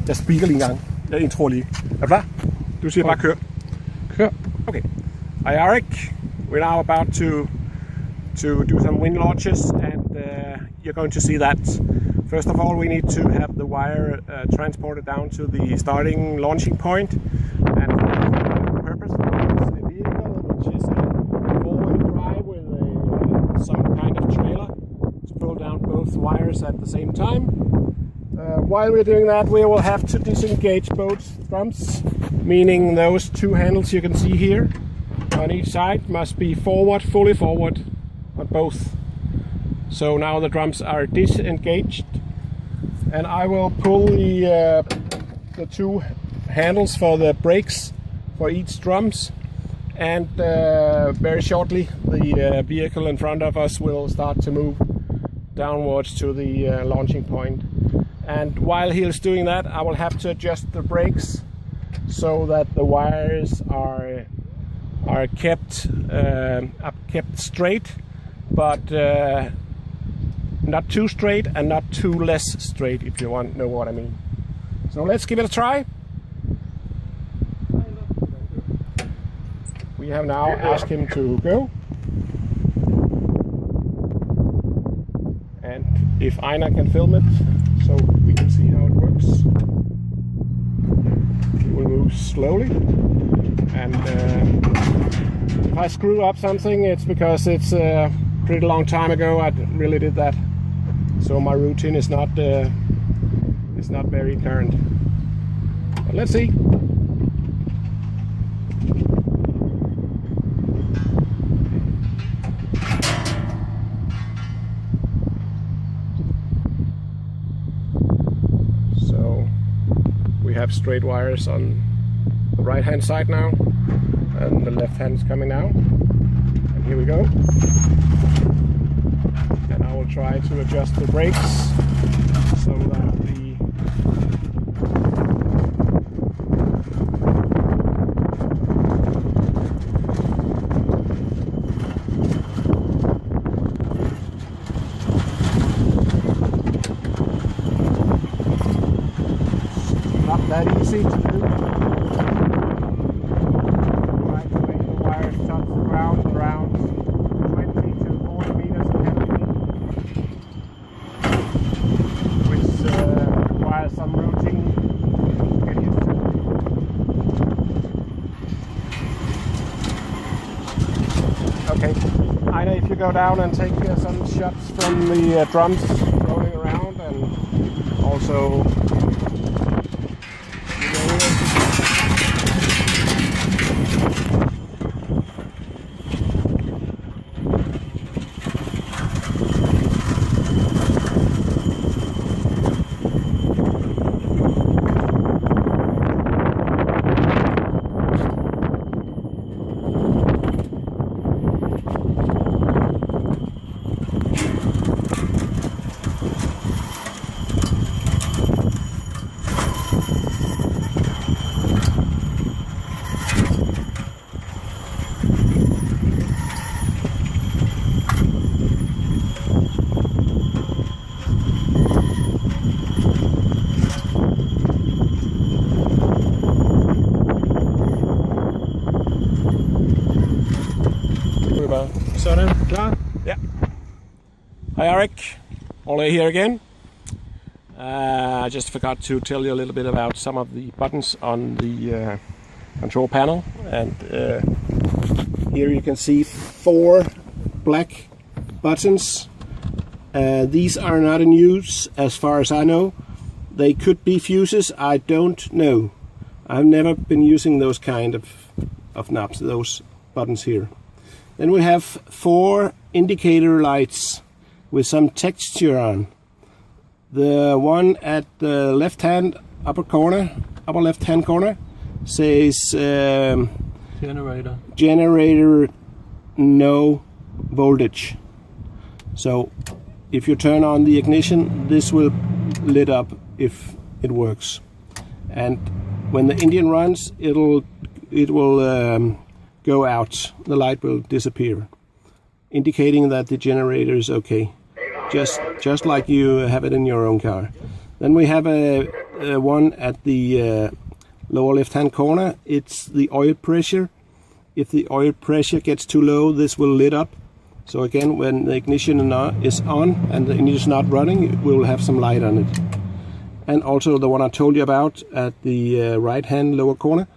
Jeg speaker lige en gang. Jeg introer lige. Er du klar? Du siger bare kør. Kør. Okay. Hi Eric. We're now about to do some wing launches, and you're going to see that. First of all, we need to have the wire transported down to the starting launching point, and for the purpose of the vehicle, which is a four-wheel drive with some kind of trailer to pull down both wires at the same time. While we're doing that, we will have to disengage both drums, meaning those two handles you can see here on each side must be forward, fully forward on both. So now the drums are disengaged, and I will pull the two handles for the brakes for each drums, and very shortly the vehicle in front of us will start to move downwards to the launching point. And while he's doing that, I will have to adjust the brakes so that the wires are kept straight, but not too straight and not too less straight, if you know what I mean. So let's give it a try. We have now asked him to go, and if Einar can film it so we can see how it works. He will move slowly, and if I screw up something, it's because it's a pretty long time ago I really did that, so my routine is not very current. But let's see. So we have straight wires on the right hand side now, and the left hand is coming now, and here we go. And I will try to adjust the brakes so that not that easy to do. Right, the way the wires touch the ground around 20 to 40 meters ahead of me, which requires some routing to get used to. Okay, Einar, if you go down and take some shots from the drums rolling around, and also sådan, klar? Yeah. Hi Eric, Ole here again. I just forgot to tell you a little bit about some of the buttons on the control panel, and here you can see 4 black buttons. These are not in use as far as I know. They could be fuses, I don't know. I've never been using those kind of knobs, those buttons here. Then we have 4 indicator lights with some texture on. The one at the upper left hand corner says generator no voltage. So if you turn on the ignition, this will lit up if it works. And when the engine runs, it will go out. The light will disappear, indicating that the generator is okay, just like you have it in your own car. Then we have a one at the lower left hand corner. It's the oil pressure. If the oil pressure gets too low, this will lit up. So again, when the ignition is on and the engine is not running, we will have some light on it. And also the one I told you about at the right hand lower corner,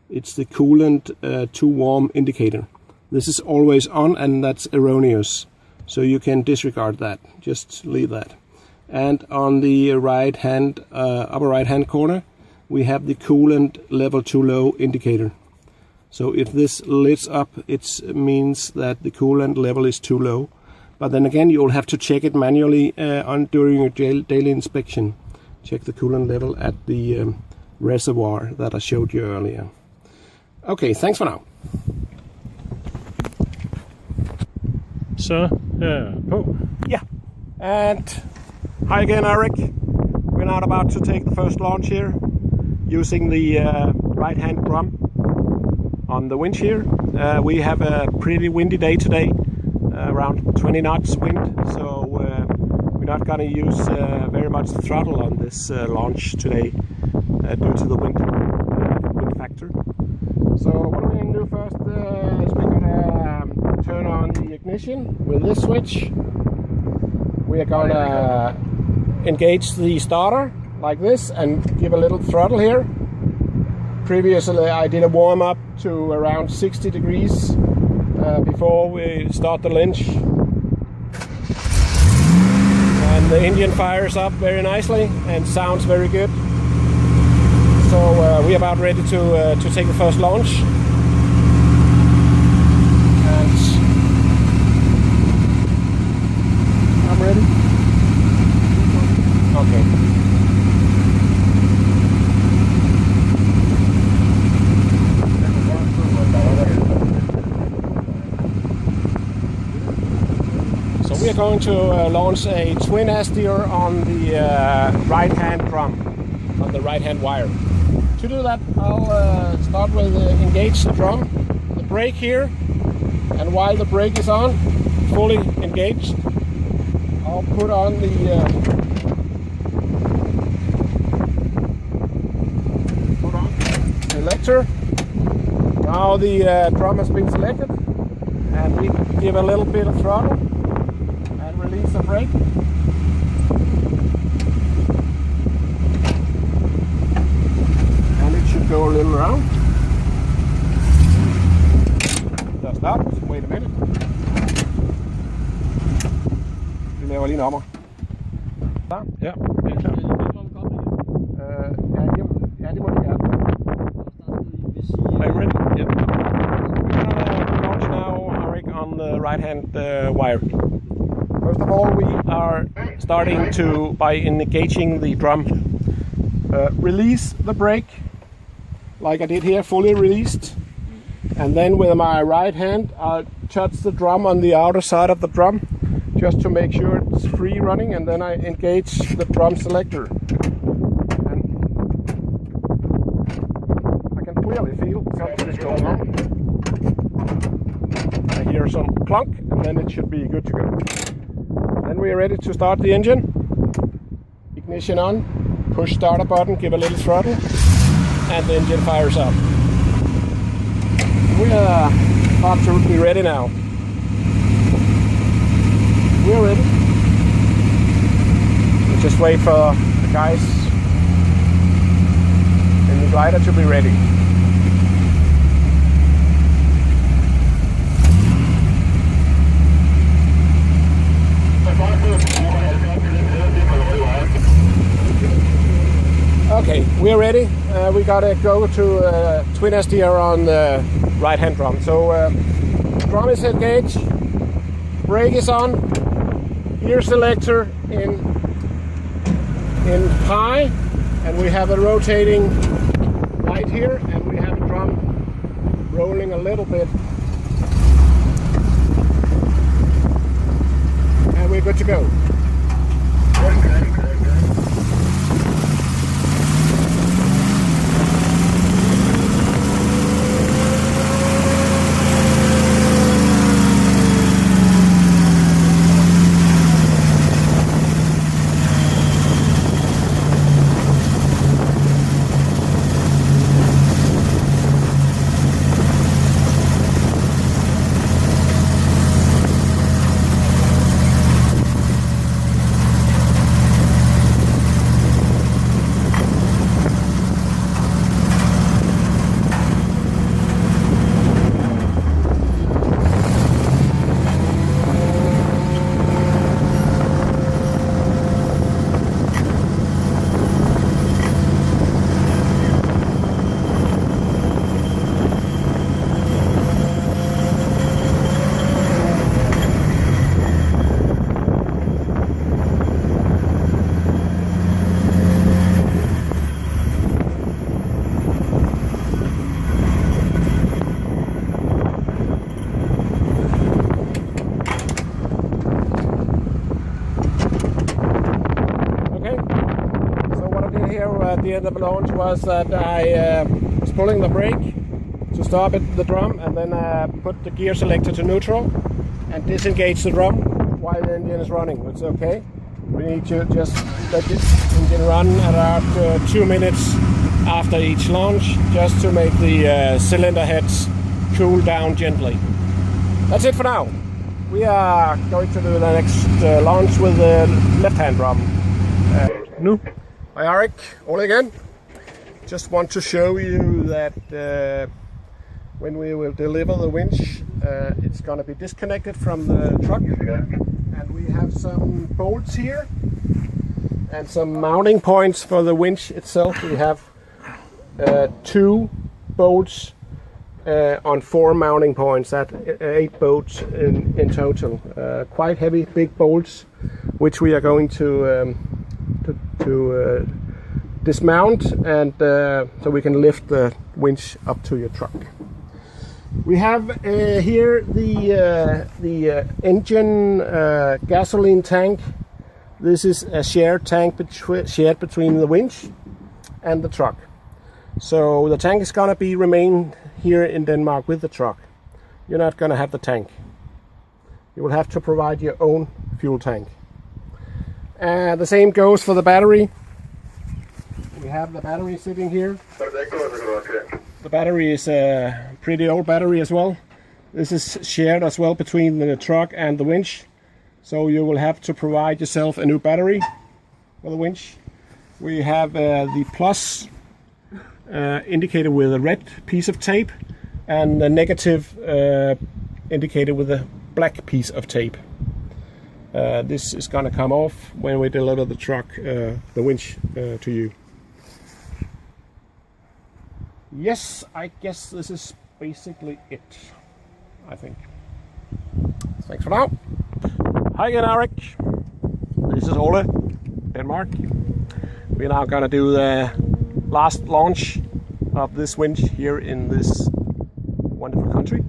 it's the coolant too warm indicator. This is always on, and that's erroneous. So you can disregard that, just leave that. And on the right hand, upper right hand corner, we have the coolant level too low indicator. So if this lights up, it means that the coolant level is too low. But then again, you'll have to check it manually during your daily inspection. Check the coolant level at the reservoir that I showed you earlier. Okay, thanks for now. Så på. Yeah, and hi again, Eric. We're now about to take the first launch here using the right-hand drum on the winch here. We have a pretty windy day today, around 20 knots wind, so we're not going to use very much throttle on this launch today due to the wind factor. So what we're going to do first is we're going to turn on the ignition with this switch. We are going to engage the starter like this and give a little throttle here. Previously I did a warm-up to around 60 degrees before we start the launch. And the engine fires up very nicely and sounds very good. So we're about ready to take the first launch. And I'm ready. Okay. So we are going to launch a twin SDR on the right-hand drum, on the right-hand wire. To do that, I'll start with engage the drum, the brake here, and while the brake is on, fully engaged, I'll put on the selector. Now the drum has been selected, and we give a little bit of throttle and release the brake. And it should go a little around. Just stop. Wait a minute. Vi laver lige en ommer. Klar? Ja, det er klart. Ja, det må det gerne. Are you ready? Yep. We're gonna launch now, Eric, on the right-hand wire. First of all, we are starting by engaging the drum. Release the brake, like I did here, fully released. And then with my right hand, I'll touch the drum on the outer side of the drum, just to make sure it's free running, and then I engage the drum selector. And I can clearly feel something is going on. I hear some clunk, and then it should be good to go. Then we are ready to start the engine. Ignition on, push starter button, give a little throttle, and the engine fires up. We are absolutely ready now. We're ready. We'll just wait for the guys in the glider to be ready. Okay, we're ready. We gotta go to twin SDR on the right-hand drum. So drum is engaged, brake is on, gear selector in high, and we have a rotating light here, and we have a drum rolling a little bit, and we're good to go. here at the end of the launch was that I was pulling the brake to stop the drum, and then put the gear selector to neutral and disengage the drum while the engine is running. It's okay. We need to just let this engine run at about 2 minutes after each launch, just to make the cylinder heads cool down gently. That's it for now. We are going to do the next launch with the left-hand drum. Nu. Hi Arik, Ole again. Just want to show you that when we will deliver the winch, it's going to be disconnected from the truck, and we have some bolts here and some mounting points for the winch itself. We have 2 bolts on 4 mounting points. That 8 bolts in total. Quite heavy, big bolts, which we are going to dismount, and so we can lift the winch up to your truck. We have here the engine gasoline tank. This is a shared tank shared between the winch and the truck. So the tank is gonna remain here in Denmark with the truck. You're not gonna have the tank. You will have to provide your own fuel tank. The same goes for the battery. We have the battery sitting here. The battery is a pretty old battery as well. This is shared as well between the truck and the winch. So you will have to provide yourself a new battery for the winch. We have the plus indicated with a red piece of tape, and the negative indicated with a black piece of tape. This is going to come off when we deliver the truck, the winch to you. Yes, I guess this is basically it, I think. Thanks for now. Hi again, Arik. This is Ole, Denmark. We're now going to do the last launch of this winch here in this wonderful country.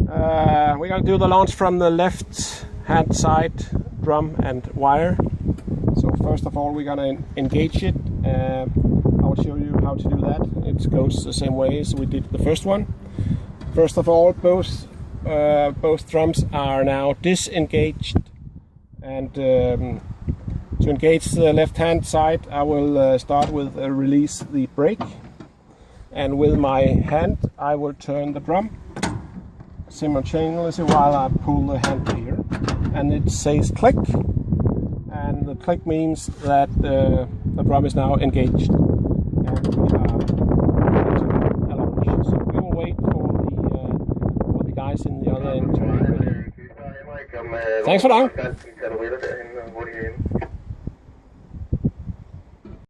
We're going to do the launch from the left hand side drum and wire. So first of all, we're going to engage it. I'll show you how to do that. It goes the same way as we did the first one. First of all, both drums are now disengaged, and to engage the left hand side, I will start with release the brake, and with my hand I will turn the drum simultaneously while I pull the handle here, and it says click, and the click means that the drum is now engaged, and we are into a launch. So we will wait for the guys in the other end to be ready. Thanks for now.